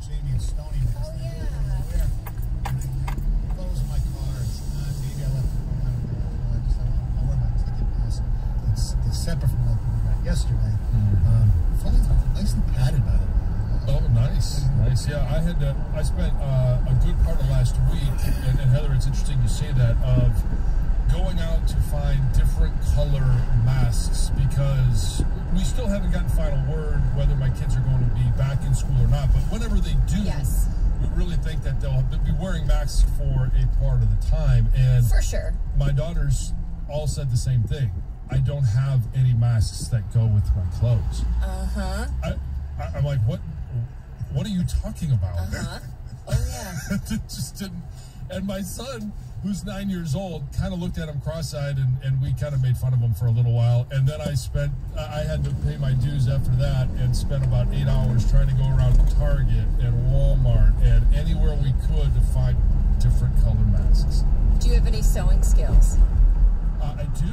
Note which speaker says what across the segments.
Speaker 1: Jamie and Stony.
Speaker 2: Oh, yeah.
Speaker 1: Where? Close my car. Maybe I left it on. I'll wear my ticket pass. It's separate from what we got yesterday. Fully, nicely padded, by the way.
Speaker 3: Oh, nice. Nice. Yeah, I spent a good part of last week, and Heather, it's interesting you say that, of going out to find different color masks, because we still haven't gotten final word whether my kids are going to be back in school or not, but whenever they do,
Speaker 2: yes,
Speaker 3: we really think that they'll be wearing masks for a part of the time. And
Speaker 2: for sure,
Speaker 3: my daughters all said the same thing. I don't have any masks that go with my clothes. I'm like, what are you talking about?
Speaker 2: Oh yeah.
Speaker 3: It just didn't. And my son, who's 9 years old, kind of looked at him cross-eyed, and we kind of made fun of him for a little while. And then I had to pay my dues after that, and spent about 8 hours trying to go around Target and Walmart and anywhere we could to find different color masks.
Speaker 2: Do you have any sewing skills?
Speaker 3: I do.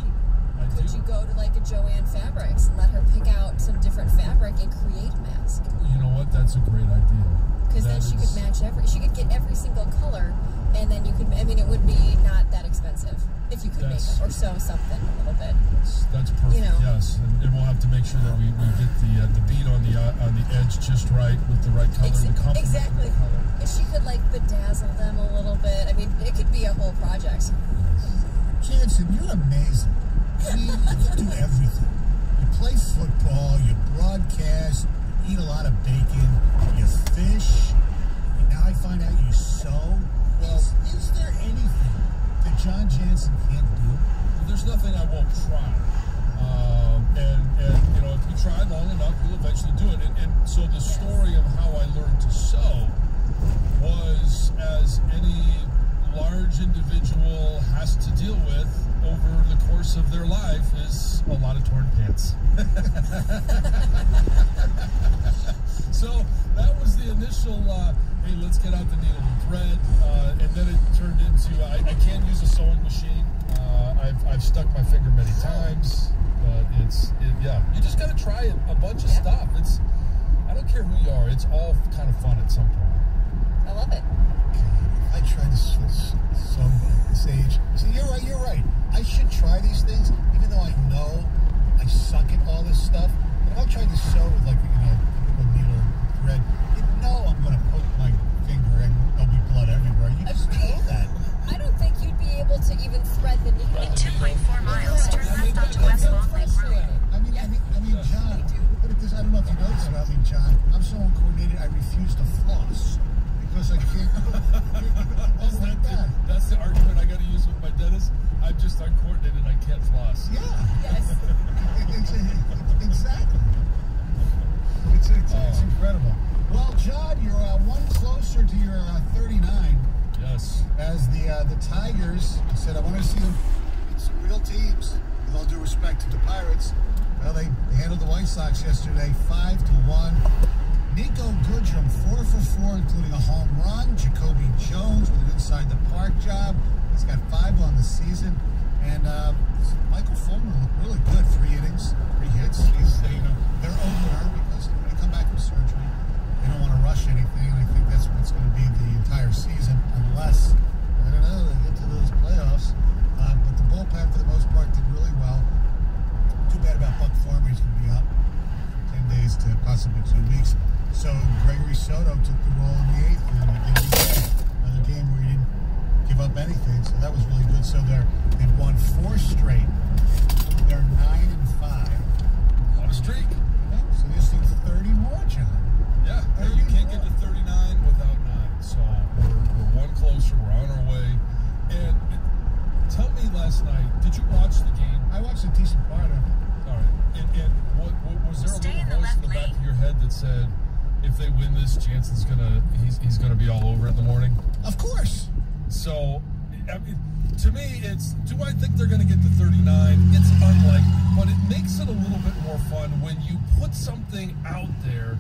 Speaker 2: Could you go to like a Joanne Fabrics and let her pick out some different fabric and create a mask?
Speaker 3: You know what? That's a great idea.
Speaker 2: Because then she could match she could get every single color, and then you could, I mean, it would be not that expensive if you could make it, or sew something a little bit.
Speaker 3: That's perfect,
Speaker 2: you know?
Speaker 3: Yes. And we'll have to make sure that we get the bead on the edge just right, with the right color.
Speaker 2: Exactly. If she could like bedazzle them a little bit, I mean, it could be a whole project.
Speaker 1: Jansen, you're amazing. I mean, you do everything. You play football, you broadcast, eat a lot of bacon, you fish, and now I find out you sew. Well, is there anything that John Jansen can't do?
Speaker 3: Well, there's nothing I won't try. And you know, if you try long enough, you'll eventually do it. And so the story of how I learned to sew was, as any large individual has to deal with over the course of their life, is a lot of torn pants. So that was the initial, hey, let's get out the needle and thread, and then it turned into, I can use a sewing machine. I've stuck my finger many times, but yeah, you just got to try a bunch of stuff. I don't care who you are, it's all kind of fun at some point.
Speaker 2: I love it.
Speaker 1: I tried to sew at this age. So you're right. I should try these things, even though I know I suck at all this stuff. But if I tried to sew with, like, typical needle and thread, you know I'm going to poke my finger and there'll be blood everywhere. You just know that.
Speaker 2: I don't think you'd be able to even thread the needle.
Speaker 4: In 2.4 miles, turn left onto West Long Lake Road.
Speaker 1: I mean, John, look at this. I don't know if you noticed about me, John. I'm so uncoordinated, I refuse to floss. Because I can't.
Speaker 3: That's the argument I got to use with my dentist. I'm just uncoordinated. I can't floss.
Speaker 1: Yeah.
Speaker 2: Yes.
Speaker 1: Exactly. It's incredible. Well, John, you're one closer to your 39.
Speaker 3: Yes.
Speaker 1: As the Tigers said, I want to see them. It's real teams. With all due respect to the Pirates, well, they handled the White Sox yesterday, 5-1. Nico Goodrum, 4 for 4, including a home run. Jacoby Jones with an inside the park job. He's got 5 on the season. And Michael Fulmer looked really good. 3 innings, 3 hits. They're opener because they're going to come back from surgery. They don't want to rush anything, and I think that's what's going to be the entire season, unless, I don't know, they get to those playoffs. But the bullpen, for the most part, did really well. Too bad about Buck Farmer. He's going to be out 10 days to possibly 2 weeks. So Gregory Soto took the role in the 8th, and another game where he didn't give up anything. So that was really good. So they've won 4 straight. They're 9-5.
Speaker 3: On a streak.
Speaker 1: Yeah, so they just need 30 more, John.
Speaker 3: Yeah, you can't get to 39 without 9. So we're one closer. We're on our way. And tell me, last night, did you watch the game?
Speaker 1: I watched a decent part of it.
Speaker 3: All right. And what was there a little voice in the back of your head that said, if they win this, Jansen's he's gonna be all over it in the morning?
Speaker 1: Of course.
Speaker 3: So, I mean, to me, do I think they're gonna get to 39? It's unlikely, but it makes it a little bit more fun when you put something out there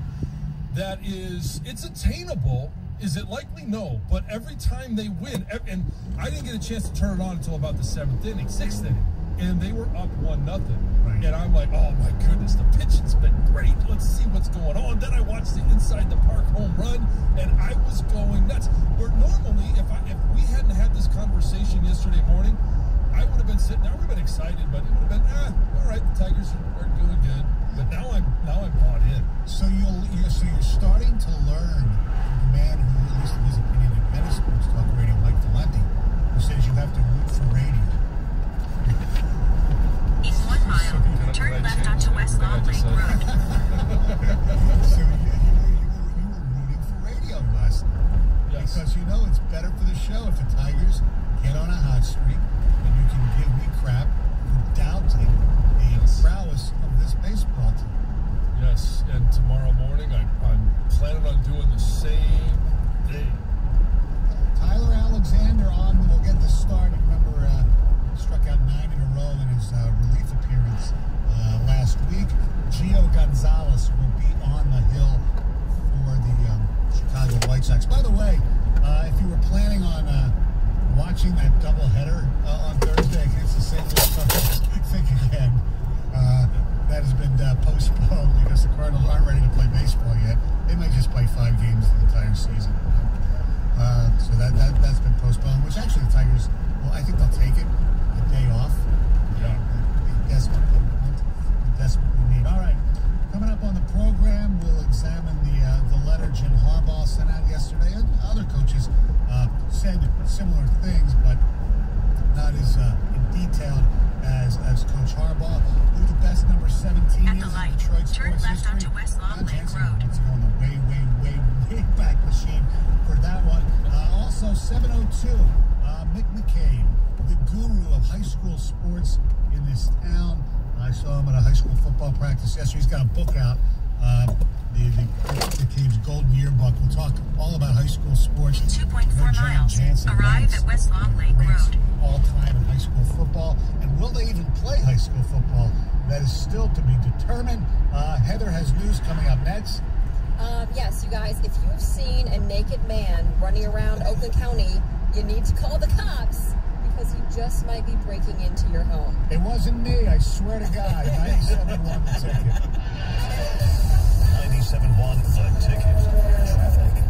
Speaker 3: that it's attainable. Is it likely? No. But every time they win, and I didn't get a chance to turn it on until about the 7th inning, 6th inning. and they were up 1-0.
Speaker 1: Right.
Speaker 3: And I'm like, oh my goodness, the pitching's been great. Let's see what's going on. Then I watched the inside the park home run, and I was going nuts. Where normally, if we hadn't had this conversation yesterday morning, I would have been sitting there. I would have been excited, but it would have been, all right, the Tigers are doing good. But now I'm bought in.
Speaker 1: So you're starting to learn from the man who, at least in his opinion, invented Sports Talk Radio, Mike Valenti, who says you have to root for radio.
Speaker 4: In 1 mile, turn left onto West Long Lake Road.
Speaker 1: So you were rooting for radio last night.
Speaker 3: Yes.
Speaker 1: Because you know it's better for the show if the Tigers get on a hot streak and you can give me crap for doubting the prowess of this baseball team.
Speaker 3: Yes, and tomorrow morning I'm planning on doing the same thing.
Speaker 1: Tyler Alexander on, we'll get the start. Remember, struck out 9 in a row in his relief appearance last week. Gio Gonzalez will be on the hill for the Chicago White Sox. By the way, if you were planning on watching that doubleheader on Thursday against the St. Louis Cardinals, think again. That has been postponed because the Cardinals aren't ready to play baseball yet. They might just play 5 games the entire season. So that's been postponed, which actually the Tigers, well, I think they'll take it, a day off.
Speaker 3: Yeah.
Speaker 1: They desperately need. All right, coming up on the program, we'll examine the letter Jim Harbaugh sent out yesterday. And other coaches said similar things, but not as detailed as Coach Harbaugh. Who the best number 17
Speaker 4: At
Speaker 1: is
Speaker 4: the
Speaker 1: in
Speaker 4: light,
Speaker 1: Detroit
Speaker 4: turn
Speaker 1: sports
Speaker 4: left
Speaker 1: history.
Speaker 4: onto West Long
Speaker 1: Don
Speaker 4: Lake
Speaker 1: Jensen
Speaker 4: Road.
Speaker 1: wants to go on the way back machine for that one. Also 702, Mick McCabe, the guru of high school sports in this town. I saw him at a high school football practice yesterday. He's got a book out, the McCabe's Golden Yearbook. We'll talk all about high school sports.
Speaker 4: In 2.4 miles, arrive at West Long Lake Road.
Speaker 1: All time in high school football. And will they even play high school football? That is still to be determined. Heather has news coming up next.
Speaker 2: Yes, you guys, if you've seen a naked man running around Oakland County, you need to call the cops because he just might be breaking into your home.
Speaker 1: It wasn't me, I swear to God. 97.1 The Ticket.
Speaker 5: 97.1 The Ticket. Traffic.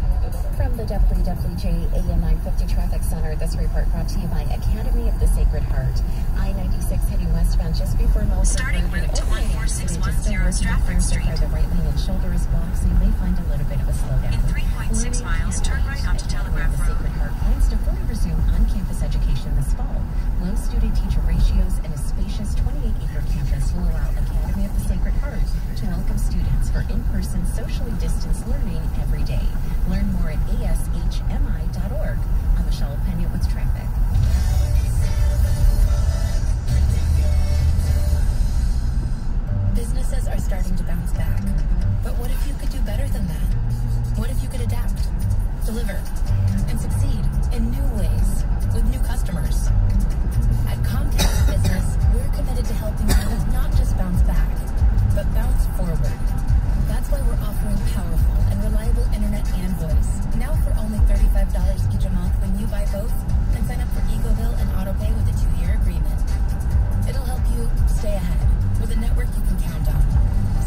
Speaker 6: From the WWJ AM 950 Traffic Center, this report brought to you by Academy of the Sacred Heart. I-96 heading westbound just before Melbourne.
Speaker 4: Starting route to 14610 Stratford Street.
Speaker 6: The right lane and shoulder is blocked, so you may find a little bit of a slowdown.
Speaker 4: In 3.6 miles, turn right onto Telegraph
Speaker 6: The
Speaker 4: Road.
Speaker 6: Sacred Heart plans to fully resume on-campus education this fall. Low student-teacher ratios and a spacious 28-acre campus will allow Academy of the Sacred Heart to welcome students for in-person, socially distanced learning every day. Learn more at ashmi.org. I'm Michelle Pena with traffic. Businesses are starting to bounce back. But what if you could do better than that? What if you could adapt, deliver, and succeed in new ways with new customers? At Comcast Business, we're committed to helping you not just bounce back, but bounce forward. That's why we're offering powerful and reliable internet and voice. Now for only $35 each a month when you buy both and sign up for EcoBill and AutoPay with a 2-year agreement. It'll help you stay ahead with a network you can count on.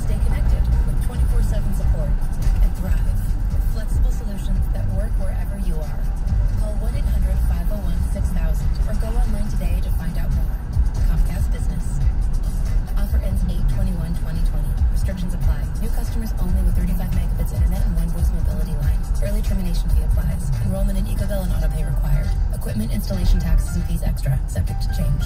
Speaker 6: Stay connected with 24/7 support and thrive with flexible solutions that work wherever you are. Call 1-800-501-6000 or go online today to find out more. Comcast Business. Offer ends 8/21/2020. Restrictions apply. New customers only with 35 megabits internet and 1 voice mobility line. Early termination fee applies. Enrollment in EcoBill and AutoPay required. Equipment installation taxes and fees extra, subject to change.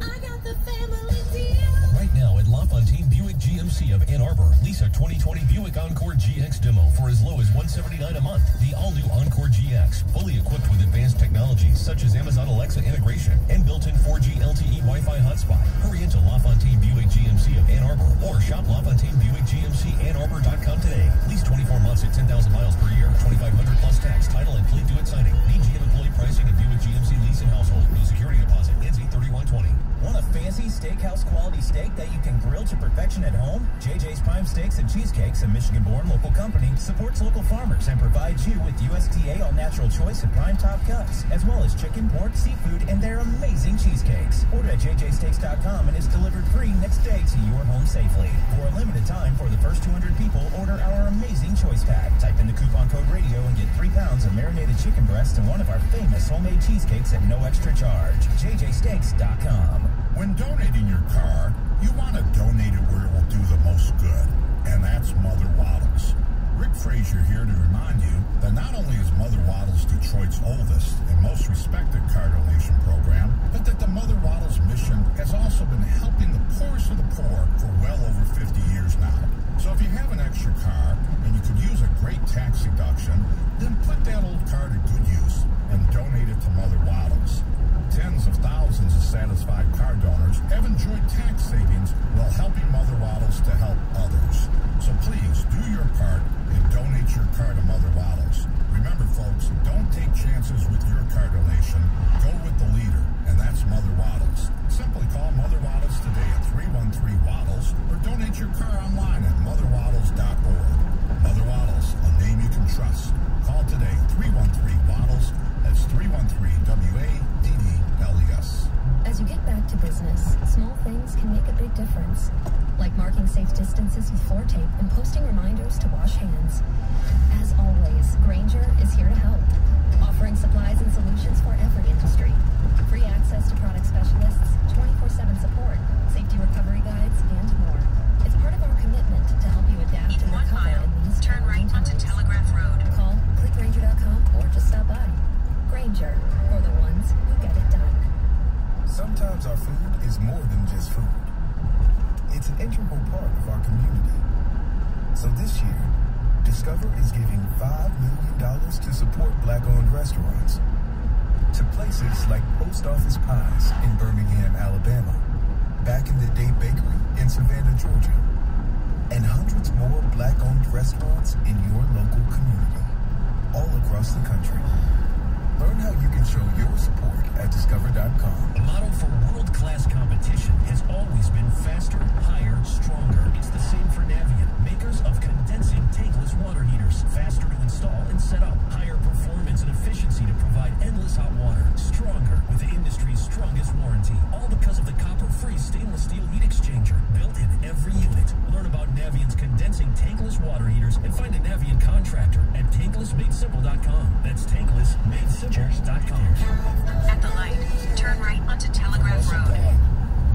Speaker 6: I got the family deal.
Speaker 5: Right now at LaFontaine Buick GMC of Ann Arbor, lease a 2020 Buick Encore GX demo for as low as $179 a month. The all-new Encore GX, fully equipped with advanced technologies such as Amazon Alexa integration and built-in 4G LTE Wi-Fi hotspot. Hurry into LaFontaine Buick GMC of Ann Arbor or shop LaFontaine Buick GMC AnnArbor.com today. Lease 24 months at 10,000 miles per year, $2,500 plus tax, title, and fleet due at signing. Need GM employee pricing and Buick GMC lease and household. No security deposit. Ends 8/31/20.
Speaker 7: Want a fancy steakhouse quality steak that you can grill to perfection at home? JJ's Prime Steaks and Cheesecakes, a Michigan-born local company, supports local farmers and provides you with USDA all-natural choice and prime top cuts, as well as chicken, pork, seafood, and their amazing cheesecakes. Order at jjsteaks.com and it's delivered free next day to your home safely. For a limited time, for the first 200 people, order our amazing choice pack. Type in the coupon code radio and get 3 pounds of marinated chicken breast and one of our famous homemade cheesecakes at no extra charge. jjsteaks.com.
Speaker 8: When donating your car, you want to donate it where it will do the most good, and that's Mother Waddles. Rick Frazier here to remind you that not only is Mother Waddles Detroit's oldest and most respected car donation program, but that the Mother Waddles mission has also been helping the poorest of the poor for well over 50 years now. So if you have an extra car and you could use a great tax deduction, then put that old car to good use and donate it to Mother Waddles. Tens of thousands of satisfied car donors have enjoyed tax savings while helping Mother Waddles to help others. So please do your part and donate your car to Mother Waddles. Remember, folks, don't take chances with your car donation. Go with the leader, and that's Mother Waddles. Simply call Mother Waddles today at 313-WADDLES or donate your car online at motherwaddles.org. Mother Waddles, a name you can trust. Call today, 313-WADDLES. That's 313-WADDLES.
Speaker 6: As you get back to business, small things can make a big difference. Like marking safe distances with floor tape and posting reminders to wash hands. As always, Grainger is here to help, offering supplies and solutions for every industry. Free access to product specialists, 24/7 support, safety recovery guides, and more. It's part of our commitment to help you adapt
Speaker 4: In
Speaker 6: and
Speaker 4: 1
Speaker 6: recover
Speaker 4: mile,
Speaker 6: in these
Speaker 4: turn right
Speaker 6: challenging
Speaker 4: onto
Speaker 6: times.
Speaker 4: Telegraph Road.
Speaker 6: Call clickgrainger.com or just stop by. Grainger, for the ones who get it done.
Speaker 9: Sometimes our food is more than just food. It's an integral part of our community. So this year, Discover is giving $5 million to support Black-owned restaurants. To places like Post Office Pies in Birmingham, Alabama, Back in the Day Bakery in Savannah, Georgia, and hundreds more Black-owned restaurants in your local community, all across the country. Learn how you can show your support at discover.com.
Speaker 5: The motto for world-class competition has always been faster, higher, stronger. It's the same for Navient, makers of condensing tankless water heaters. Faster to install and set up. Higher performance and efficiency to provide endless hot water. Stronger with the industry's strongest warranty. All because of the copper-free stainless steel heat exchanger built in every unit. Learn about Navient's condensing tankless water heaters and find a Navient contractor at tanklessmadesimple.com. That's tanklessmadesimple.com.
Speaker 4: At the light, turn right onto Telegraph Road.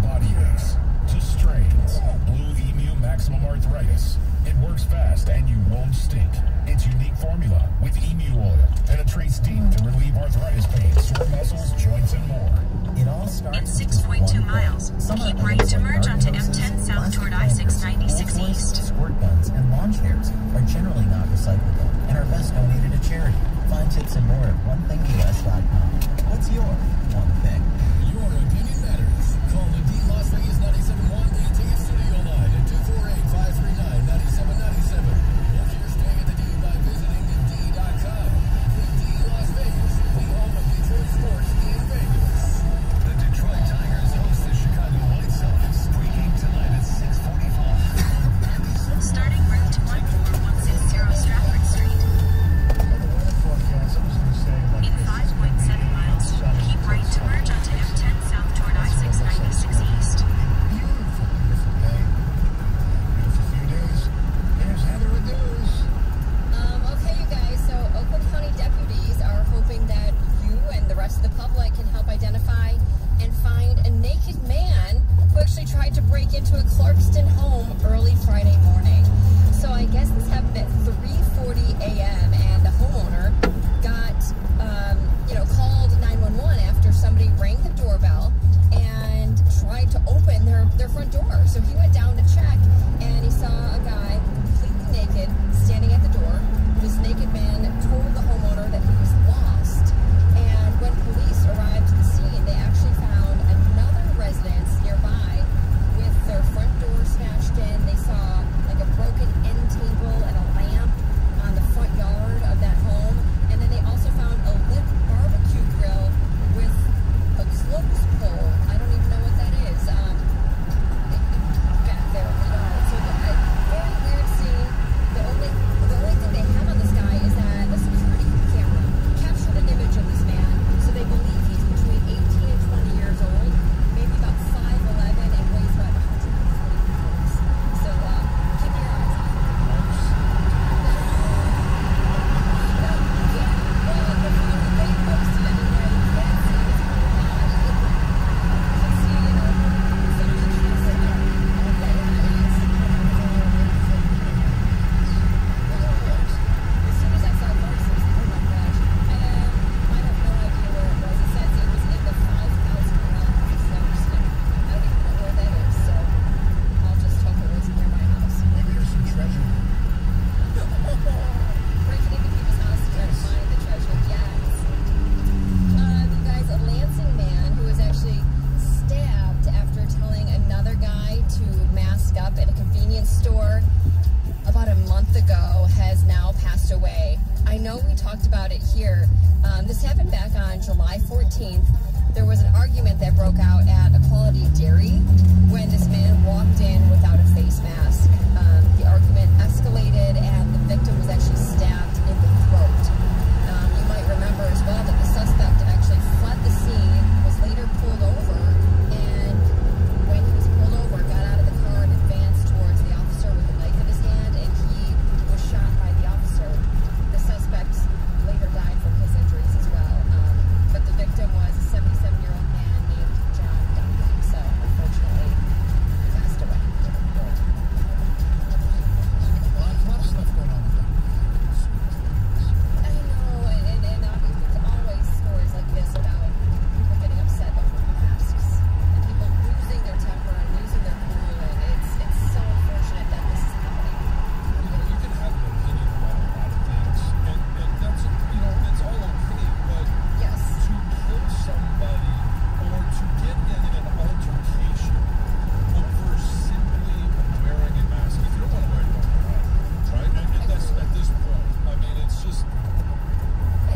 Speaker 5: Body aches to strains. Blue Emu Maximum Arthritis. It works fast and you won't stink. Its unique formula with emu oil penetrates deep to relieve arthritis pain, sore muscles, joints, and more.
Speaker 7: It all starts
Speaker 4: In 6.2 miles, keep right to merge onto M10 south toward I-696 East.
Speaker 7: Squirt guns and lawn chairs are generally not recyclable and are best donated to charity. Find tips and more at onethingus.com. What's your one thing?
Speaker 5: Your opinion matters. Call the D Las Vegas 97.1 ATS Studio line at 248-539-9797. Or you're staying at the D by visiting the D.com. The D Las Vegas, the home of Detroit sports in Vegas. The Detroit Tigers host the Chicago White Sox, breaking tonight at 6:45.
Speaker 4: Starting route 14160 Stratford Street. In 5.7 miles, keep right to merge onto M10 south toward I-696 East.
Speaker 1: Beautiful, beautiful day. Beautiful few days. Here's Heather with news.
Speaker 2: Okay, you guys, so Oakland County deputies are hoping that you and the rest of the public can help identify and find a naked man who actually tried to break into a Clarkston home early Friday morning. So I guess this happened at 3:40 a.m. and the homeowner got, called 911 after somebody rang the doorbell and tried to open their front door. So he went down to check and he saw a guy completely naked standing at the door. This naked man told the homeowner that he was lost. And when police arrived to the scene, they actually found another residence nearby with their front door smashed in. They saw like a broken end table and a lamp on 13th, there was an argument that broke out at Equality Dairy when this man walked in without a face mask. The argument escalated and the victim was actually stabbed in the throat. You might remember as well that the suspect actually fled the scene, was later pulled over, and when he was pulled over, got out of the car and advanced towards the officer with a knife in his hand, and he was shot by the officer. The suspect later died from his injuries as well. But the victim was a 77-year-old man named John Duncan, so unfortunately he passed away.
Speaker 1: A lot of stuff going on with that.
Speaker 2: I know, and obviously there's always stories like this about people getting upset over masks and people losing their temper and losing their cool, and it's so unfortunate that this is happening.
Speaker 3: You know, you can have an opinion about a lot of things, and that's, you know, it's all okay, but
Speaker 2: Yes.
Speaker 3: to kill somebody or to get in an altercation over simply wearing a mask, if you don't want to wear it, don't wear it, right? And that's at this point. I mean, it's just,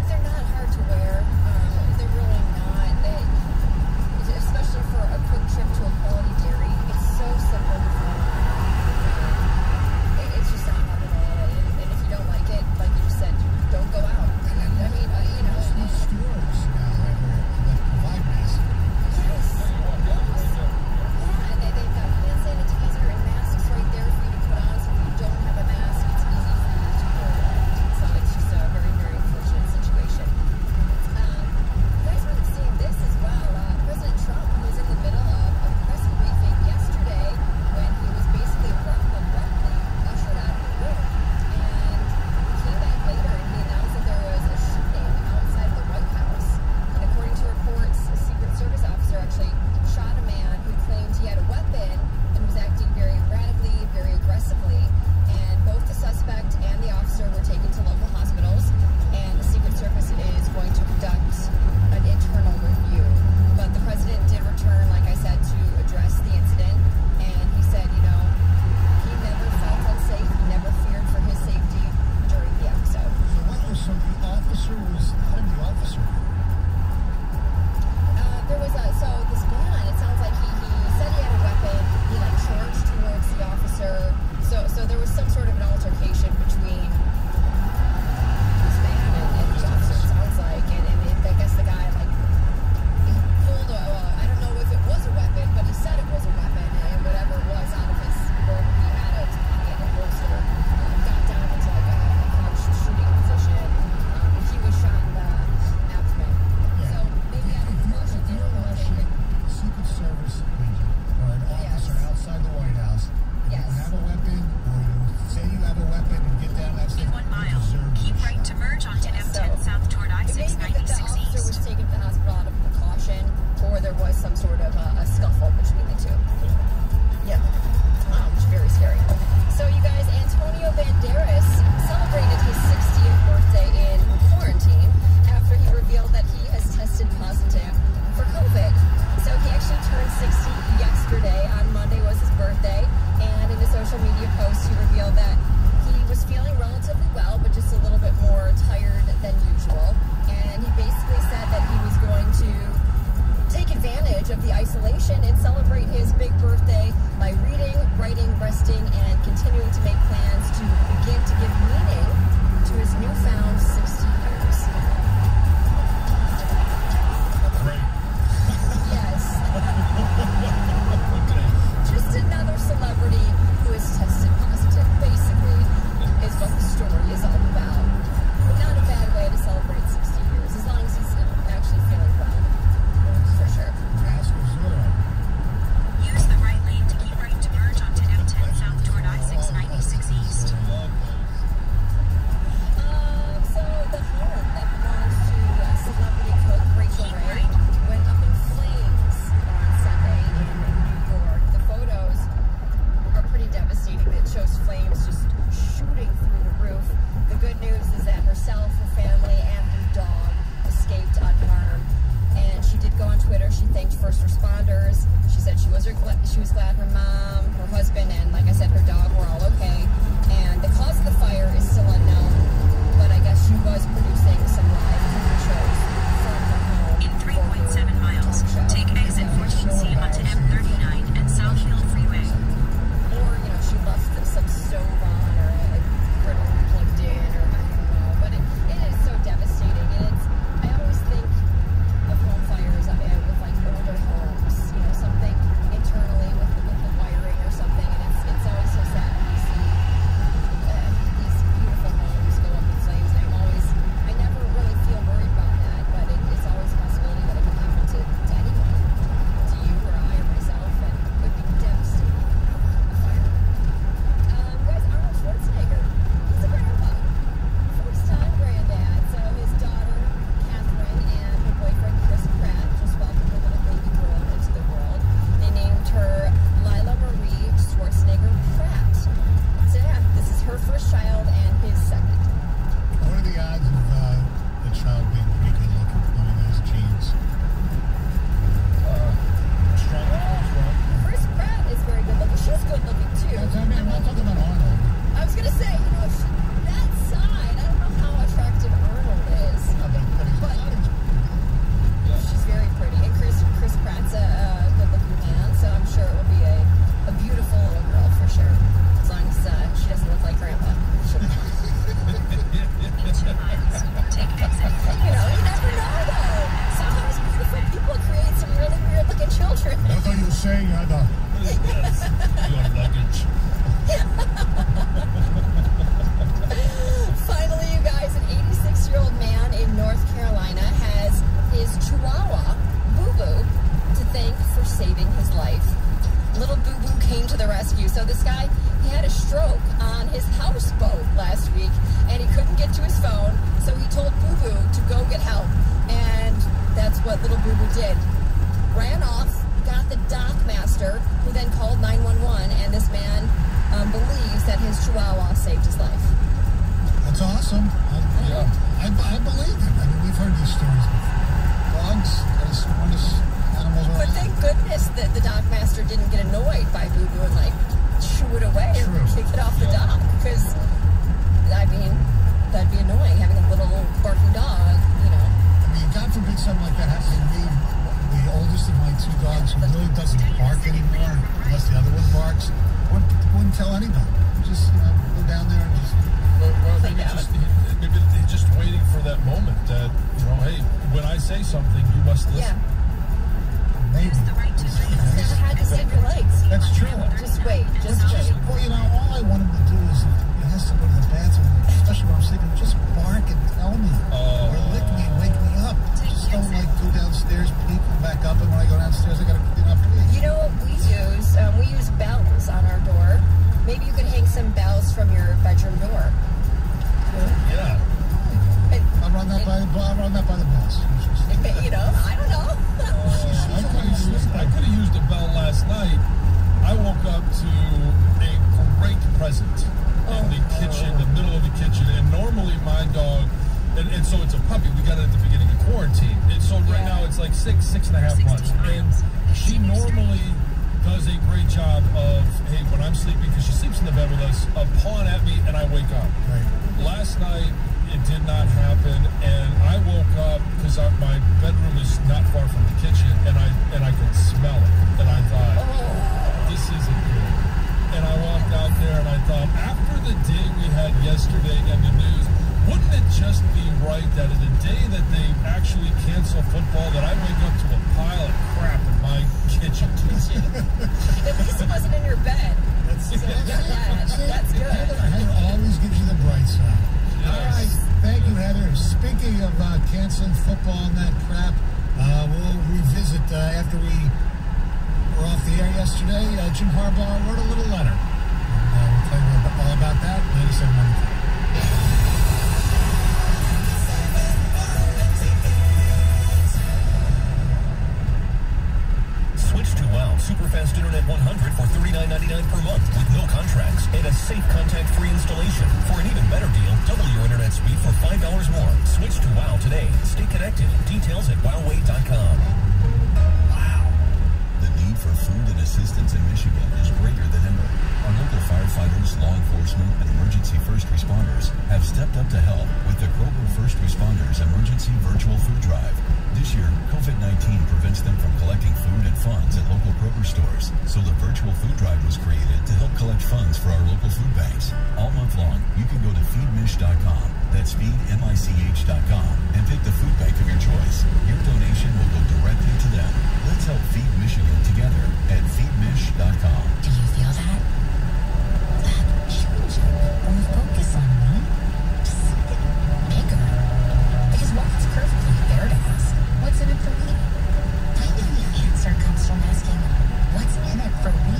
Speaker 2: They're not hard to wear. They're really not. Especially for a quick trip to Equality Dairy, it's so simple to find. It's just not hard at all. And if you don't like it, like you just said, don't go out. I mean, you know.
Speaker 1: There's stores now that provide masks.
Speaker 2: Yes.
Speaker 3: yeah,
Speaker 2: Yeah, and they've got hand sanitizer and masks right there for you to put on. So if you don't have a mask, it's easy for you to pull it on. So it's just a very, very unfortunate situation. You guys might have seen this as well. President Trump was in the middle of a press briefing yesterday when he was basically abruptly ushered out of the room. And he came back later and he announced that there was a shooting outside of the White House. And according to reports, a Secret Service officer actually shot a man who claimed he had a weapon and was acting very erratically, very aggressively. And both the suspect and the officer were taken to local hospitals, and the Secret Service is going to conduct an internal review. But the president did return, like I said, to address the incident, and he said, you know, he never felt unsafe, he never feared for his safety during the episode.
Speaker 1: So the officer was, how did the officer?
Speaker 2: There was so this man, it sounds like he said he had a weapon, he like charged towards the officer, so there was some sort of an altercation between this man and the officer, it sounds like, and I guess the guy like, he pulled I don't know if it was a weapon, but he said it was a weapon, and whatever it was out of his, wherever he had it, pocket or holster, got down into like a crouched shooting position, and he was shot in the abdomen. So maybe out of caution, they don't know if they could.
Speaker 1: Secret Service agent or an officer outside the White House. If
Speaker 2: Yes.
Speaker 1: you have a weapon, or you say you have a weapon, and get down that
Speaker 4: In 1 mile, keep right to merge onto M10 south toward
Speaker 2: It may be that the
Speaker 4: I-696
Speaker 2: officer was
Speaker 4: east.
Speaker 2: taken to the hospital out of precaution, or there was some sort of a scuffle between the two. Yeah. Which is very scary. So you guys, Antonio Banderas celebrated his 60th birthday in quarantine after he revealed that he has tested positive for COVID. So he actually turned 60 yesterday. On Monday was his birthday, and in a social media post he revealed that he was feeling relatively well, but just a little bit more tired than usual. And he basically said that he was going to take advantage of the isolation and celebrate his big birthday by reading, writing, resting, and continuing to make plans to begin to give meaning to his newfound 60 years.
Speaker 3: great.
Speaker 2: Yes. Just another celebrity who has tested positive, basically, is what the story is all about. But not a bad way to celebrate 60 years, as long as he's actually feeling well. For sure.
Speaker 1: Mask or zero.
Speaker 4: Use the right lane to keep right to merge onto M10 south toward I-696 east.
Speaker 2: So the home that belongs to celebrity cook Rachel Ray went up in flames on Sunday in New York. The photos are pretty devastating. It shows flames just shooting through the roof. The good news is that herself, her family, and her dog escaped unharmed. And she did go on Twitter. She thanked first responders. She said she was glad her mom, her husband, and like I said, her dog were all okay. And the cause of the fire is still unknown, but I guess she was producing some live TV shows from her home.
Speaker 4: In 3.5
Speaker 2: little Boo Boo came to the rescue. So this guy, he had a stroke on his houseboat last week, and he couldn't get to his phone, so he told Boo Boo to go get help. And that's what little Boo Boo did. Ran off, got the dock master, who then called 911, and this man believes that his Chihuahua saved his life.
Speaker 1: That's awesome. I believe it. I mean, we've heard these stories before. Dogs, as smartest animals are.
Speaker 2: But thank goodness that the dock master didn't get annoyed by Boo Boo and like shoo it away and kick it off the dock. Because, I mean, that'd be annoying having a little barking dog, you know.
Speaker 1: I mean, God forbid something like that happens to me. The oldest of my two dogs, who really doesn't bark anymore unless the other one barks, wouldn't tell anybody. Just, you know, go down there and just...
Speaker 3: Well, maybe he's just waiting for that moment that, you know, hey, when I say something, you must listen.
Speaker 2: Yeah.
Speaker 1: Maybe.
Speaker 2: Never had to save your legs.
Speaker 1: That's true.
Speaker 2: Just wait. Just wait.
Speaker 1: Well, you know, all I want him to do is, if he has to go to the bathroom, especially when I'm sleeping, just bark and tell me. Or lick me and wake me up. Just don't, like, go downstairs, pee, come back up, and when I go downstairs, I gotta clean up, please.
Speaker 2: You know what we use? We use bells on our door. Maybe you could hang some bells from your bedroom door.
Speaker 3: Yeah.
Speaker 1: I'll run that by the boss.
Speaker 2: You know, I don't know.
Speaker 3: I could have used a bell last night. I woke up to a great present in the kitchen, the middle of the kitchen, and normally my dog, and so it's a puppy, we got it at the beginning of quarantine, and so right now it's like 6.5 months, and she normally does a great job of, hey, when I'm sleeping, because she sleeps in the bed with us, of pawing at me and I wake up.
Speaker 1: Right.
Speaker 3: Last night, it did not happen, and I woke up because my bedroom is not far from the kitchen, and I could smell it, and I thought, this isn't good. And I walked out there, and I thought, after the day we had yesterday and the news, wouldn't it just be right that in the day that they actually cancel football, that I wake up to a pile of crap in my kitchen?
Speaker 2: At least it wasn't in your bed. That's good.
Speaker 1: Heather always gives you the bright side.
Speaker 3: Yes.
Speaker 1: All right. Thank you, Heather. Speaking of canceling football and that crap, we'll revisit after we were off the air yesterday. Jim Harbaugh wrote a little letter. We'll tell you all about that. 97.95.
Speaker 5: Switch to WOW Superfast Internet 100 for $39.99 per month with no contracts and a safe contact-free installation. For an even better deal, double your internet speed for $5 more. Switch to WOW today. Stay connected. Details at wowway.com.
Speaker 10: Wow. The need for food and assistance in Michigan is greater than ever. Our local firefighters, law enforcement, and emergency first responders have stepped up to help with the Kroger First Responders Emergency Virtual Food Drive. This year, COVID-19 prevents them from collecting food and funds at local Kroger stores, so the virtual food drive was created to help collect funds for our local food banks. All month long, you can go to feedmich.com, that's feedmich.com, and pick the food bank of your choice. Your donation will go directly to them. Let's help feed Michigan together at feedmich.com.
Speaker 6: Do you feel that? That changing when we focus on me to something bigger. Because while it's perfectly fair to ask, what's in it for me? Finding the answer comes from asking, what's in it for me?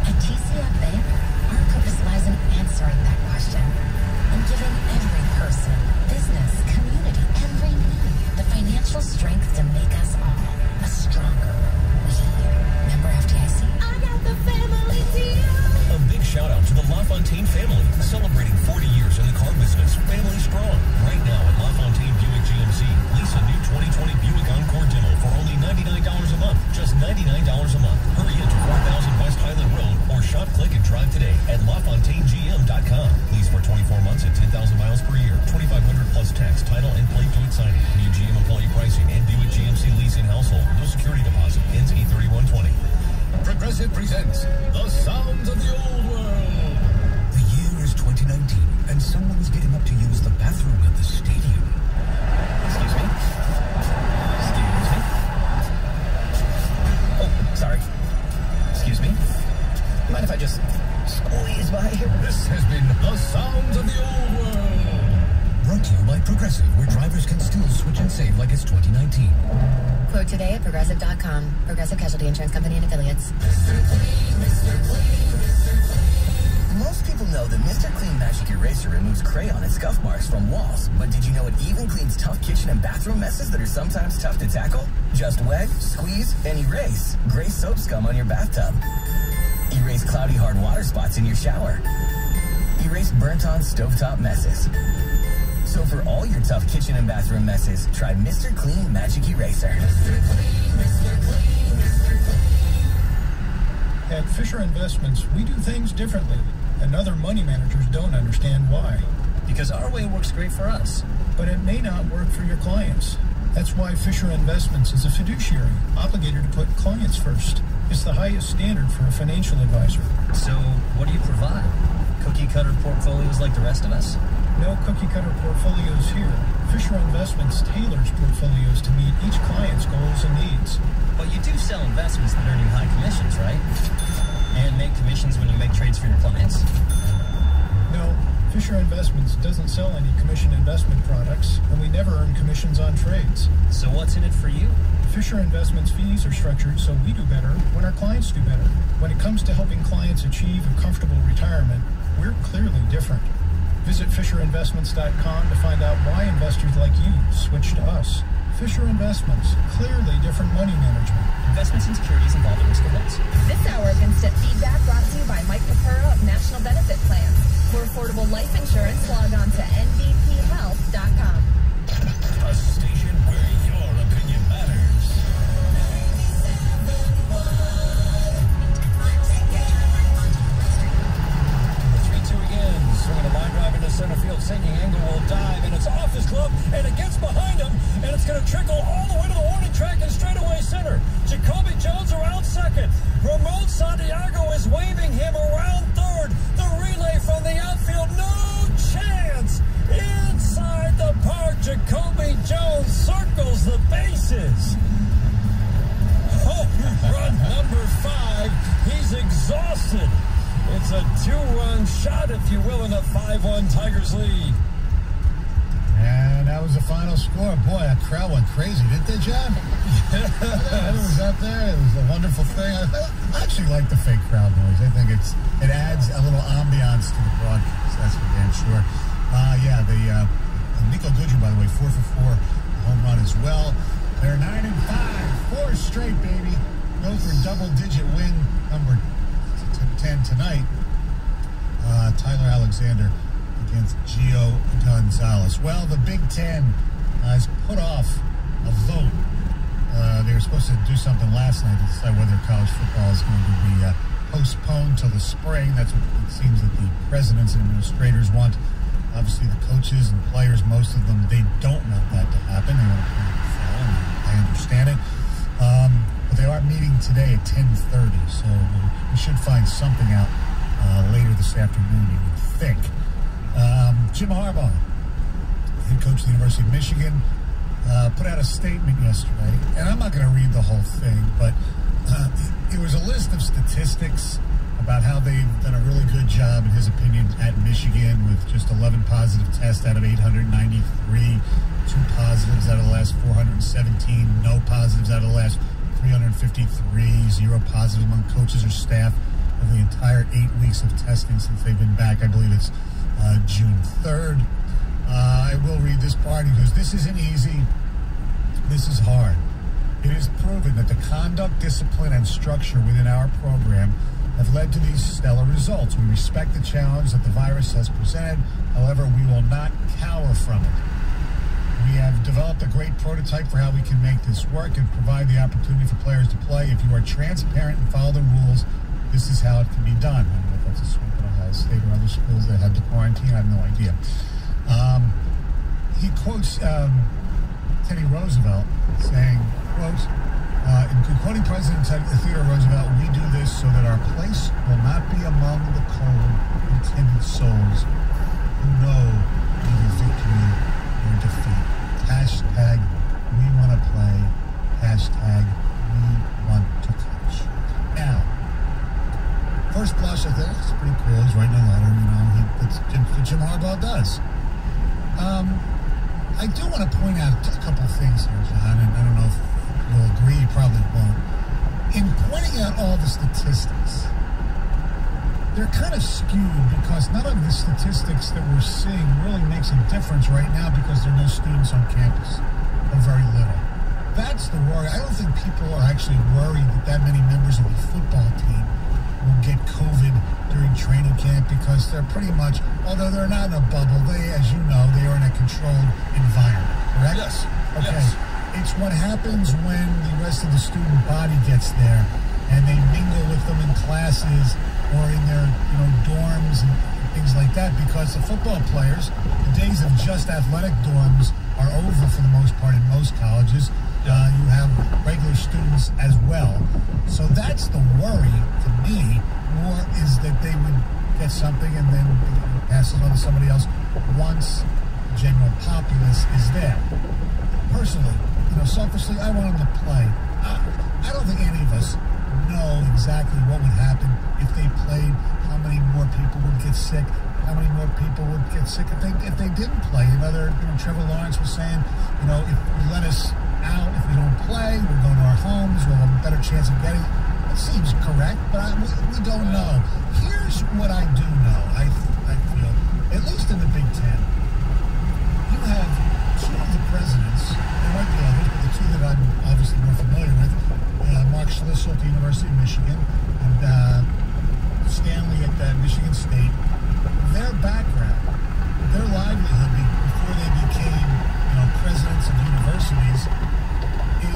Speaker 6: At TCF Bank, our purpose lies in answering that question and giving every person, business, community, every need the financial strength to make us all a stronger we. Member FDIC. I got the family deal.
Speaker 5: A big shout out to the LaFontaine family, celebrating 40 years in the car business. Family strong. Right now at LaFontaine Buick GMC, lease a new 2020 Buick Encore Demo for only $99 a month. Just $99 a month. Hurry into 4000 West Highland Road or shop, click, and drive today at LaFontaineGM.com. Lease for 24 months at 10,000 miles per year. 2,500 plus tax, title, and plate to its signing. New GM employee pricing and Buick GMC leasing household. No security deposit. Ends 8/31/20.
Speaker 10: Progressive presents The Sounds of the Old World. The year is 2019, and someone is getting up to use the bathroom at the stadium.
Speaker 7: Excuse me? Excuse me? Oh, sorry. Excuse me? Mind if I just squeeze by here?
Speaker 10: This has been The Sounds of the Old World. Brought to you by Progressive, where drivers can still switch and save like it's 2019.
Speaker 2: Quote
Speaker 6: today at Progressive.com. Progressive Casualty Insurance Company and Affiliates.
Speaker 11: Most people know that Mr. Clean Magic Eraser removes crayon and scuff marks from walls. But did you know it even cleans tough kitchen and bathroom messes that are sometimes tough to tackle? Just wet, squeeze, and erase gray soap scum on your bathtub. Erase cloudy hard water spots in your shower. Erase burnt-on stovetop messes. So for all your tough kitchen and bathroom messes, try Mr. Clean Magic Eraser. Mr. Clean, Mr. Clean, Mr. Clean.
Speaker 12: At Fisher Investments, we do things differently, and other money managers don't understand why.
Speaker 13: Because our way works great for us.
Speaker 12: But it may not work for your clients. That's why Fisher Investments is a fiduciary, obligated to put clients first. It's the highest standard for a financial advisor.
Speaker 13: So, what do you provide? Cookie-cutter portfolios like the rest of us?
Speaker 12: No cookie-cutter portfolios here. Fisher Investments tailors portfolios to meet each client's goals and needs.
Speaker 13: But you do sell investments that earn you high commissions, right? And make commissions when you make trades for your clients?
Speaker 12: No, Fisher Investments doesn't sell any commission investment products, and we never earn commissions on trades.
Speaker 13: So what's in it for you?
Speaker 12: Fisher Investments fees are structured so we do better when our clients do better. When it comes to helping clients achieve a comfortable retirement, we're clearly different. Visit FisherInvestments.com to find out why investors like you switch to us. Fisher Investments, clearly different money management.
Speaker 13: Investments in securities involve the risk of loss.
Speaker 14: This hour of Instant Feedback brought to you by Mike Capura of National Benefit Plans. For affordable life insurance, log on to nbphealth.com.
Speaker 5: A station where your opinion matters.
Speaker 15: 3-2 again. Swinging a line drive into center field. Sinking Engel will dive, and it's off his glove, and it gets behind him, and it's going to trickle all the way to the warning track and straightaway center. Jacoby Jones around second. Ramon Santiago is waving him around third. The relay from the outfield, no chance. Inside the park, Jacoby Jones circles the bases. Home run number 5. He's exhausted. It's a 2-run shot, if you will, in a 5-1 Tigers lead.
Speaker 1: And that was the final score. Boy, that crowd went crazy, didn't they, John? Yes. It was up there. It was a wonderful thing. I actually like the fake crowd noise. I think it adds a little ambiance to the broadcast. That's for damn sure. Nico Goodrum, by the way, 4 for 4 home run as well. They're 9-5, 4 straight, baby. Go for double-digit win number 10 tonight. Tyler Alexander against Gio Gonzalez. Well, the Big Ten has put off a vote. They were supposed to do something last night to decide whether college football is going to be postponed till the spring. That's what it seems that the presidents and administrators want. Obviously, the coaches and players, most of them, they don't want that to happen. They want to play in the fall, and I understand it. But they are meeting today at 10:30, so we should find something out later this afternoon, you would think. Jim Harbaugh, head coach of the University of Michigan, put out a statement yesterday, and I'm not going to read the whole thing, but it was a list of statistics about how they've done a really good job, in his opinion, at Michigan with just 11 positive tests out of 893, 2 positives out of the last 417, no positives out of the last 353, 0 positives among coaches or staff over the entire 8 weeks of testing since they've been back. I believe it's June 3rd. I will read this part. He goes, "This isn't easy. This is hard. It is proven that the conduct, discipline, and structure within our program have led to these stellar results. We respect the challenge that the virus has presented. However, we will not cower from it. We have developed a great prototype for how we can make this work and provide the opportunity for players to play. If you are transparent and follow the rules, this is how it can be done." I don't know if that's a sweep at Ohio State or other schools that had to quarantine. I have no idea. He quotes Teddy Roosevelt saying, quote, in quoting President Theodore Roosevelt, "We do this so that our place will not be among the cold and timid souls who know either victory or defeat. Hashtag we want to play. Hashtag we want to coach." Now, first blush, I think it's pretty cool. He's writing a letter, you know. That's what Jim Harbaugh does. I do want to point out a couple of things here, John, and I don't know if you'll agree
Speaker 12: statistics. They're kind of skewed because none of the statistics that we're seeing really makes a difference right now because there are no students on campus, or very little. That's the worry. I don't think people are actually worried that many members of the football team will get COVID during training camp because they're pretty much, although they're not in a bubble, they, as you know, they are in a controlled environment, correct?
Speaker 3: Yes.
Speaker 12: Okay.
Speaker 3: Yes.
Speaker 12: It's what happens when the rest of the student body gets there and they mingle with them in classes or in their, dorms and things like that, because the football players, the days of just athletic dorms are over for the most part in most colleges. You have regular students as well. So that's the worry to me, more is that they would get something and then pass it on to somebody else once the general populace is there. Personally, selfishly, I want them to play. I don't think any of us know exactly what would happen if they played, how many more people would get sick, how many more people would get sick if they didn't play. Trevor Lawrence was saying, if you let us out, if we don't play, we're going to our homes, we'll have a better chance of getting it. It seems correct, but we don't know. Here's what I do know. I feel, at least in the Big Ten, you have two of the presidents, there might be others, but the two that I'm obviously more familiar with, Mark Schlissel at the University of Michigan and Stanley at Michigan State. Their background, their livelihood before they became, presidents of universities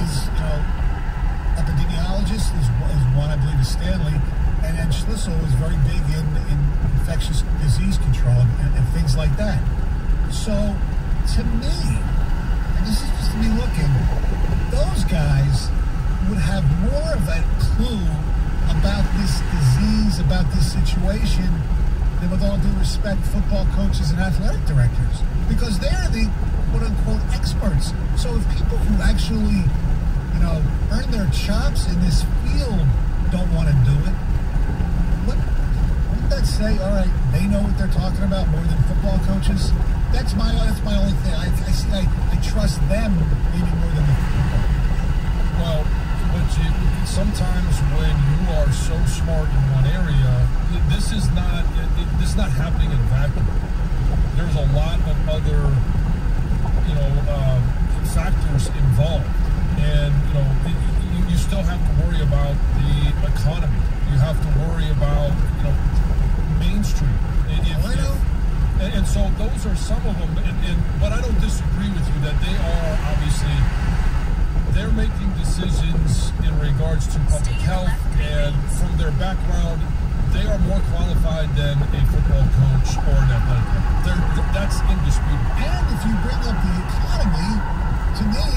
Speaker 12: is, epidemiologist is one, I believe, is Stanley, and Schlissel is very big in infectious disease control and things like that. So, to me, and this is just me looking, those guys would have more of a clue about this disease, about this situation, than, with all due respect, football coaches and athletic directors, because they're the quote-unquote experts. So if people who actually, earn their chops in this field don't want to do it, wouldn't that say, all right, they know what they're talking about more than football coaches? That's my only thing. I trust them maybe more than the football.
Speaker 3: Well, but sometimes when you are so smart in one area, this is not happening in a vacuum. There's a lot of other, factors involved, and you still have to worry about the economy. You have to worry about Main Street. And so those are some of them. But I don't disagree with you that they are obviously. They're making decisions in regards to public health, and from their background, they are more qualified than a football coach or an athletic coach. That's indisputable.
Speaker 12: And if you bring up the economy, to me,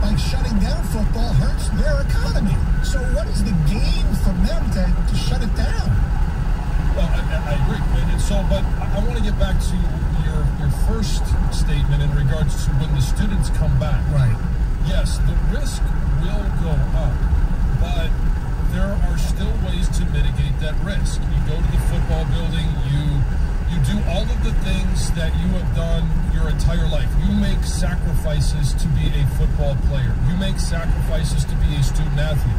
Speaker 12: by shutting down football hurts their economy. So what is the gain from them to shut it down?
Speaker 3: Well, I agree. And so, but I want to get back to your first statement in regards to when the students come back.
Speaker 12: Right.
Speaker 3: Yes, the risk will go up, but there are still ways to mitigate that risk. You go to the football building, you do all of the things that you have done your entire life. You make sacrifices to be a football player. You make sacrifices to be a student athlete.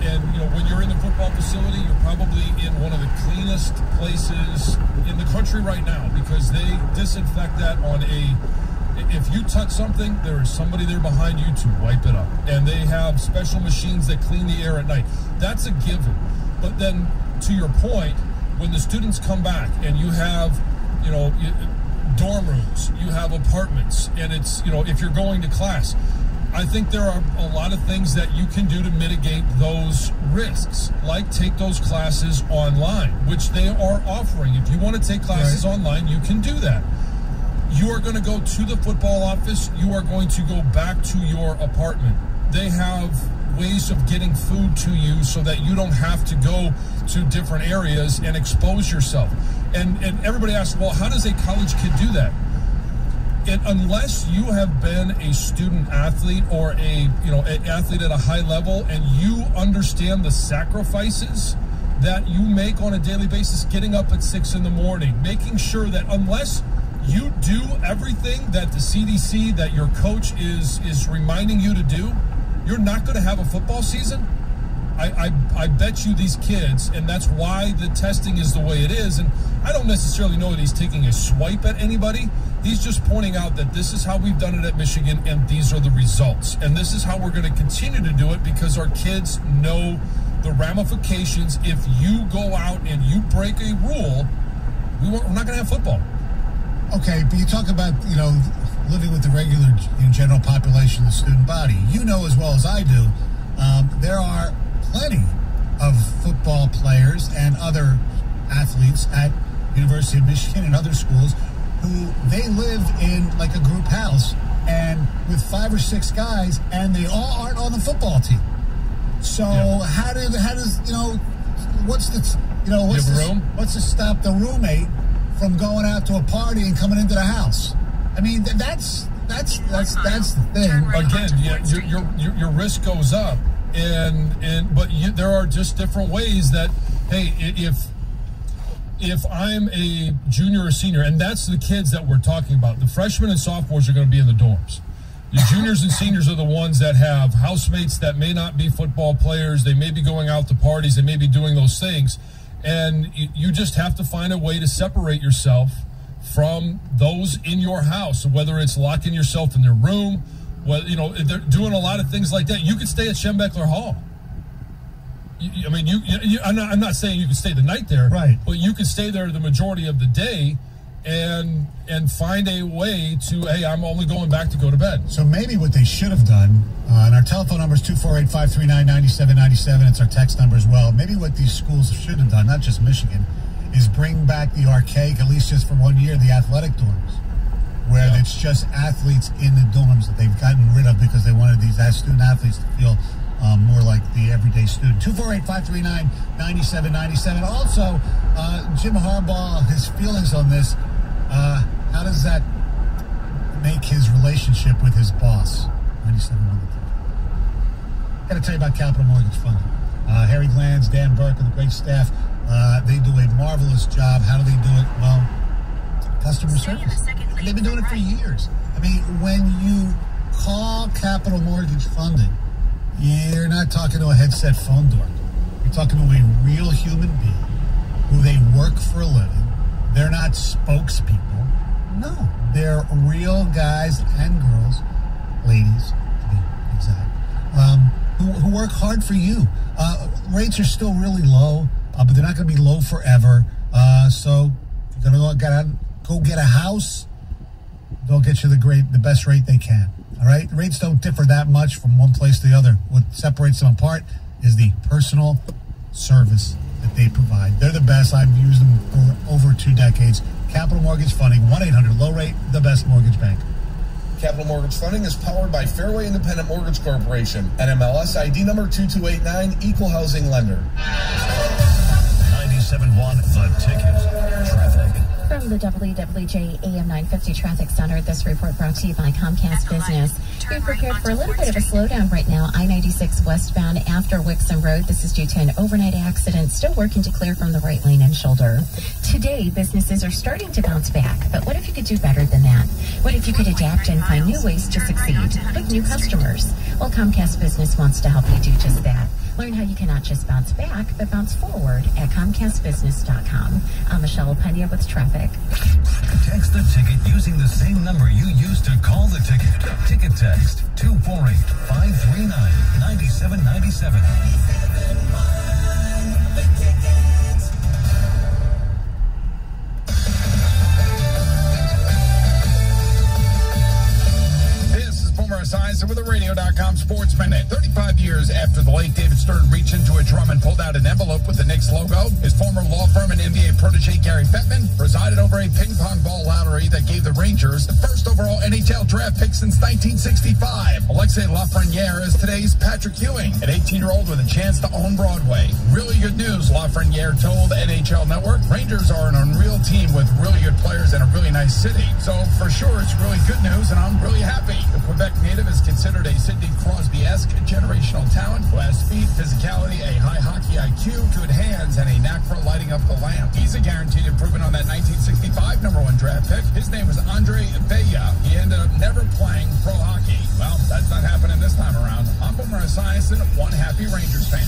Speaker 3: And when you're in the football facility, you're probably in one of the cleanest places in the country right now, because they disinfect that on if you touch something, there is somebody there behind you to wipe it up. And they have special machines that clean the air at night. That's a given. But then, to your point, when the students come back and you have, dorm rooms, you have apartments, and it's, if you're going to class, I think there are a lot of things that you can do to mitigate those risks, like take those classes online, which they are offering. If you want to take classes online, you can do that. You are going to go to the football office. You are going to go back to your apartment. They have ways of getting food to you so that you don't have to go to different areas and expose yourself. And everybody asks, well, how does a college kid do that? Unless you have been a student athlete or an athlete at a high level, and you understand the sacrifices that you make on a daily basis, getting up at 6 in the morning, making sure that unless you do everything that the CDC, that your coach is reminding you to do, you're not going to have a football season. I bet you these kids, and that's why the testing is the way it is. And I don't necessarily know that he's taking a swipe at anybody. He's just pointing out that this is how we've done it at Michigan, and these are the results. And this is how we're going to continue to do it, because our kids know the ramifications. If you go out and you break a rule, we're not going to have football.
Speaker 1: Okay, but you talk about, living with the regular general population, the student body. You know as well as I do, there are plenty of football players and other athletes at University of Michigan and other schools who they live in like a group house and with 5 or 6 guys, and they all aren't on the football team. So how does what's to stop the roommate from going out to a party and coming into the house? I mean, that's the thing.
Speaker 3: Again, your risk goes up, but there are just different ways that, hey, if I'm a junior or senior, and that's the kids that we're talking about, the freshmen and sophomores are going to be in the dorms. Your juniors and seniors are the ones that have housemates that may not be football players. They may be going out to parties. They may be doing those things. And you just have to find a way to separate yourself from those in your house, whether it's locking yourself in their room. Well, they're doing a lot of things like that. You could stay at Schembechler Hall. I'm not saying you can stay the night there,
Speaker 1: right?
Speaker 3: But you can stay there the majority of the day, and find a way to, hey, I'm only going back to go to bed.
Speaker 1: So maybe what they should have done, and our telephone number is 248-539-9797. It's our text number as well. Maybe what these schools should have done, not just Michigan, is bring back the archaic, at least just for 1 year, the athletic dorms, where it's just athletes in the dorms that they've gotten rid of because they wanted these student athletes to feel more like the everyday student. 248-539-9797. Also, Jim Harbaugh, his feelings on this. How does that make his relationship with his boss? 97. Got to tell you about Capital Mortgage Funding. Harry Glanz, Dan Burke, and the great staff. They do a marvelous job. How do they do it? Well, customer service. They've been doing it for years. I mean, when you call Capital Mortgage Funding, you're not talking to a headset phone dork. You're talking to a real human being who they work for a living. They're not spokespeople. No, they're real guys and girls, ladies, to be exact, who work hard for you. Rates are still really low, but they're not going to be low forever. So if you're going to go get a house, they'll get you the best rate they can. All right, the rates don't differ that much from one place to the other. What separates them apart is the personal service that they provide. They're the best. I've used them for over 2 decades. Capital Mortgage Funding, 1-800-LOW-RATE, the best mortgage bank.
Speaker 16: Capital Mortgage Funding is powered by Fairway Independent Mortgage Corporation, NMLS ID number 2289, Equal Housing Lender.
Speaker 5: 97.1 The Ticket. Traffic.
Speaker 17: From the WWJ AM 950 Traffic Center, this report brought to you by Comcast Business. Be prepared for a little bit of a slowdown right now. I-96 westbound after Wixom Road. This is due to an overnight accident. Still working to clear from the right lane and shoulder. Today, businesses are starting to bounce back. But what if you could do better than that? What if you could adapt and find new ways to succeed with new customers? Well, Comcast Business wants to help you do just that. Learn how you can not just bounce back, but bounce forward at ComcastBusiness.com. I'm Michelle Pena with traffic.
Speaker 5: Text the ticket using the same number you used to call the ticket. Ticket text 248-539-9797.
Speaker 18: Esiason with a Radio.com Sports Minute. 35 years after the late David Stern reached into a drum and pulled out an envelope with the Knicks logo, his former law firm and NBA protege Gary Bettman presided over a ping pong ball lottery that gave the Rangers the first overall NHL draft pick since 1965. Alexei Lafreniere is today's Patrick Ewing, an 18-year-old with a chance to own Broadway. Really good news, Lafreniere told NHL Network. Rangers are an unreal team with really good players in a really nice city. So for sure, it's really good news, and I'm really happy. The Quebec native is considered a Sidney Crosby-esque generational talent who has speed, physicality, a high hockey IQ, good hands, and a knack for lighting up the lamp. He's a guaranteed improvement on that 1965 #1 draft pick. His name was Andre Veja. He ended up never playing pro hockey. Well, that's not happening this time around. I'm Boomer Esiason, one happy Rangers fan.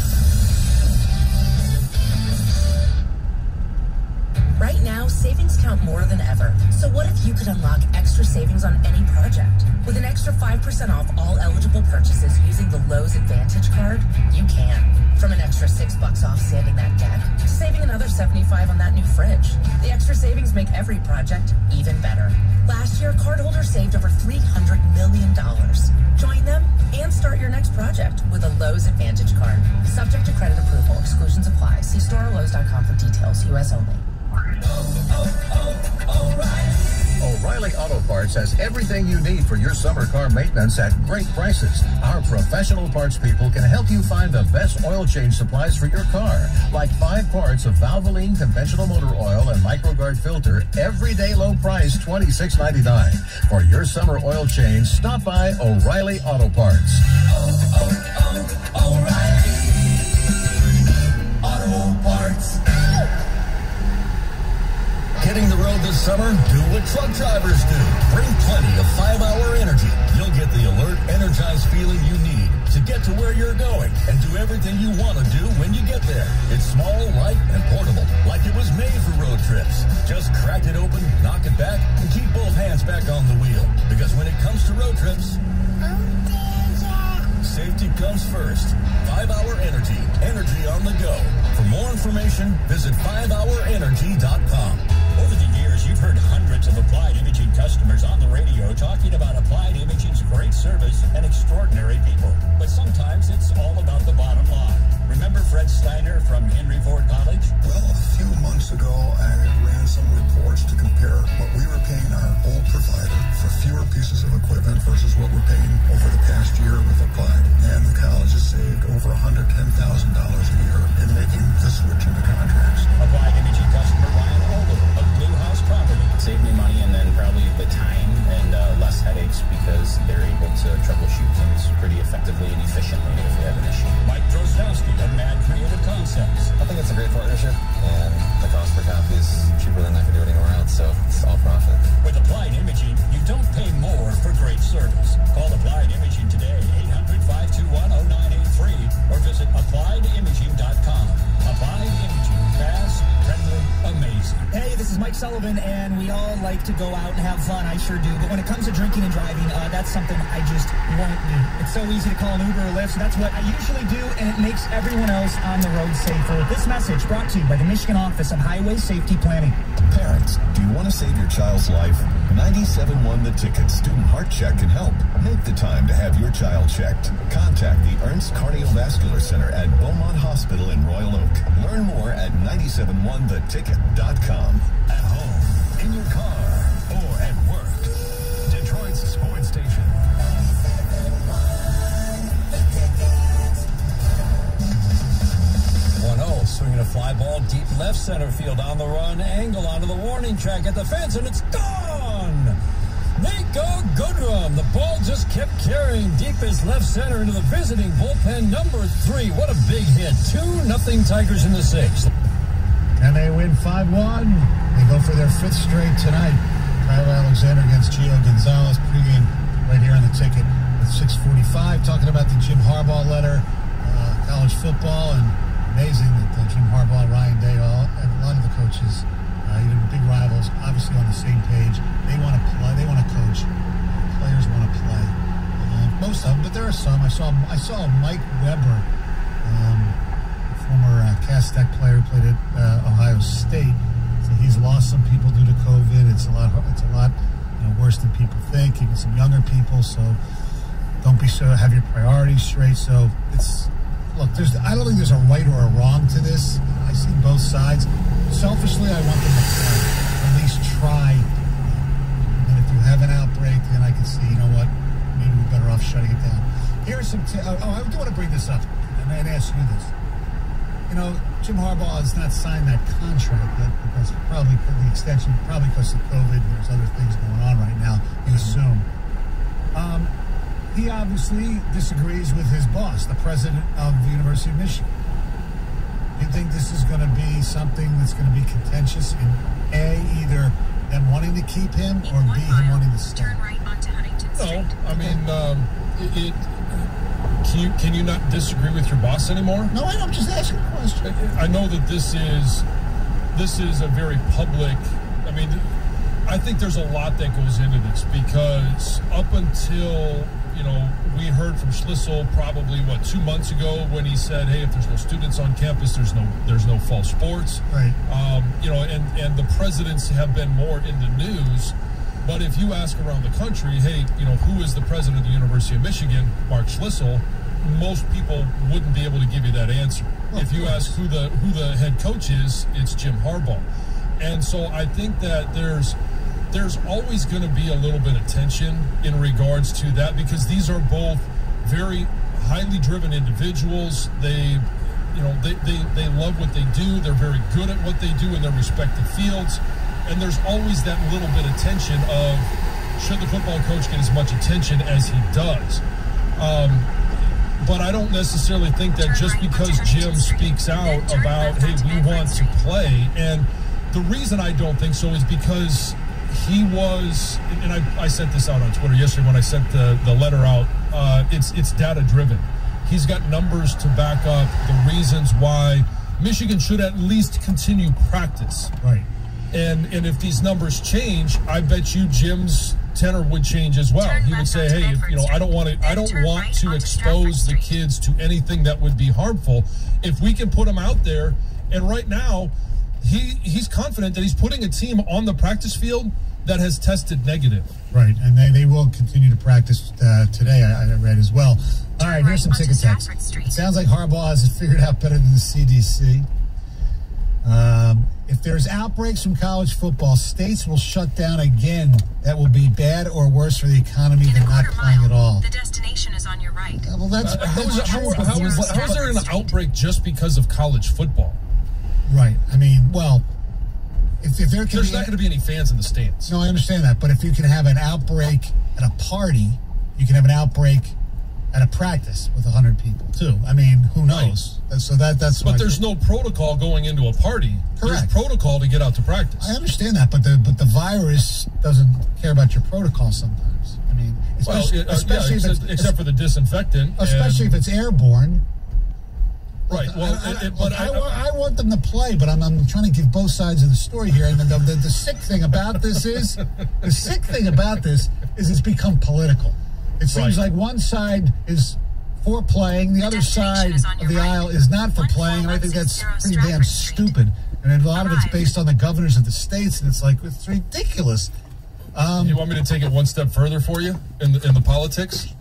Speaker 19: Right now, savings count more than ever. So what if you could unlock extra savings on any project? With an extra 5% off all eligible purchases using the Lowe's Advantage card, you can. From an extra $6 off sanding that deck, to saving another $75 on that new fridge. The extra savings make every project even better. Last year, cardholders saved over $300 million. Join them and start your next project with a Lowe's Advantage card. Subject to credit approval. Exclusions apply. See store or Lowe's.com for details. U.S. only.
Speaker 20: O'Reilly Auto Parts has everything you need for your summer car maintenance at great prices. Our professional parts people can help you find the best oil change supplies for your car, like 5 parts of Valvoline conventional motor oil and MicroGuard filter, everyday low price $26.99. For your summer oil change, stop by O'Reilly Auto Parts.
Speaker 5: O'Reilly Auto Parts. Hitting the road this summer? Do what truck drivers do. Bring plenty of 5-hour energy. You'll get the alert, energized feeling you need to get to where you're going and do everything you want to do when you get there. It's small, light, and portable, like it was made for road trips. Just crack it open, knock it back, and keep both hands back on the wheel. Because when it comes to road trips, safety comes first. 5-hour energy. Energy on the go. For more information, visit 5hourenergy.com.
Speaker 15: Over the years, you've heard hundreds of Applied Imaging customers on the radio talking about Applied Imaging's great service and extraordinary people. But sometimes it's all about the bottom line. Remember Fred Steiner from Henry Ford College?
Speaker 9: Well, a few months ago, I ran some reports to compare what we were paying our old provider for fewer pieces of equipment versus what we're paying over the past year with Applied. And the college has saved over $110,000 a year in making the switch into contracts.
Speaker 15: Applied Imaging customer Ryan Ogle of Blue House Property.
Speaker 21: Save me money and then probably the time and less headaches because they're able to troubleshoot things pretty effectively and efficiently if we have an issue.
Speaker 15: Mike Drozdowski of Mad Creative Concepts.
Speaker 22: I think it's a great partnership, and the cost per copy is cheaper than I could do anywhere else, so it's all profit.
Speaker 15: With Applied Imaging, you don't pay more for great service. Call Applied Imaging today, 800-521-0983, or visit appliedimaging.com. Applied Imaging, fast, friendly, amazing.
Speaker 23: Hey, this is Mike Sullivan, and we all like to go out and have fun. I sure do. But when it comes to drinking and driving, that's something I just won't do. It's so easy to call an Uber or Lyft, so that's what I usually do, and it makes everyone else on the road safer. This message brought to you by the Michigan Office of Highway Safety Planning.
Speaker 5: Parents, do you want to save your child's life? 97.1 The Ticket Student Heart Check can help. Make the time to have your child checked. Contact the Ernst Cardiovascular Center at Beaumont Hospital in Royal Oak. Learn more at 971theticket.com. At home, in your car, or at work. Detroit's sports station.
Speaker 15: 1-0, swinging a fly ball deep left center field on the run, angle onto the warning track at the fence, and it's gone! Nico Goodrum. The ball just kept carrying deep as left center into the visiting bullpen, number 3. What a big hit. 2-0 Tigers in the 6th.
Speaker 1: And they win 5-1. They go for their 5th straight tonight. Tyler Alexander against Gio Gonzalez. Pregame right here on The Ticket at 6:45. Talking about the Jim Harbaugh letter, college football, and amazing that Jim Harbaugh, Ryan Day, a lot of the coaches, even big rivals, obviously on the same page. They want to play. They want to coach. Players want to play. Most of them, but there are some. I saw Mike Weber, former Cass Tech player who played at Ohio State. So he's lost some people due to COVID. It's a lot worse than people think. Even some younger people. So don't be so. Have your priorities straight. So it's. Look, I don't think there's a right or a wrong to this. I see both sides. Selfishly, I want them to play, at least try. And if you have an outbreak, then I can see, you know what, maybe we're better off shutting it down. Here are some I do want to bring this up, and ask you this. You know, Jim Harbaugh has not signed that contract yet, because probably for the extension, probably because of COVID, and there's other things going on right now, you assume. He obviously disagrees with his boss, the president of the University of Michigan. Do you think this is going to be something that's going to be contentious in A, either them wanting to keep him, or B, him wanting to stay?
Speaker 3: No, I mean, Can you not disagree with your boss anymore?
Speaker 1: No, I'm just asking a question.
Speaker 3: I know that this is a very public. I mean, I think there's a lot that goes into this because up until we heard from Schlissel probably 2 months ago when he said, "Hey, if there's no students on campus, there's no fall sports."
Speaker 1: Right.
Speaker 3: And the presidents have been more in the news. But if you ask around the country, hey, who is the president of the University of Michigan, Mark Schlissel, most people wouldn't be able to give you that answer. If you ask who the head coach is, it's Jim Harbaugh. And so I think that there's always going to be a little bit of tension in regards to that because these are both very highly driven individuals. They love what they do. They're very good at what they do in their respective fields. And there's always that little bit of tension of should the football coach get as much attention as he does. But I don't necessarily think that just because Jim speaks out about, hey, we want to play. And the reason I don't think so is because he was, and I sent this out on Twitter yesterday when I sent the letter out, it's data driven. He's got numbers to back up the reasons why Michigan should at least continue practice.
Speaker 1: Right.
Speaker 3: And if these numbers change, I bet you Jim's tenor would change as well. He would say, "Hey, I don't want to expose the kids to anything that would be harmful. If we can put them out there." And right now, he's confident that he's putting a team on the practice field that has tested negative.
Speaker 1: Right, and they will continue to practice today. I read as well. All right, here's some ticket text. It sounds like Harbaugh has it figured out better than the CDC. If there's outbreaks from college football, states will shut down again. That will be bad or worse for the economy than not playing at all.
Speaker 6: The destination is on your right.
Speaker 1: Well,
Speaker 3: how is there an outbreak just because of college football?
Speaker 1: Right. I mean, well, if there can
Speaker 3: there's not going to be any fans in the stands.
Speaker 1: No, I understand that. But if you can have an outbreak at a party, you can have an outbreak at a practice with 100 people too. I mean, who knows? Right. So that's.
Speaker 3: But there's no protocol going into a party.
Speaker 1: Correct.
Speaker 3: There's protocol to get out to practice.
Speaker 1: I understand that, but the virus doesn't care about your protocol sometimes. I mean, especially
Speaker 3: except for the disinfectant,
Speaker 1: especially if it's airborne.
Speaker 3: Right. Well,
Speaker 1: I want them to play, but I'm trying to give both sides of the story here. And the sick thing about this is it's become political. It seems like one side is for playing, the other side of the aisle is not for playing, and I think that's pretty damn stupid. And a lot of it's based on the governors of the states, and it's ridiculous.
Speaker 3: You want me to take it one step further for you in the politics?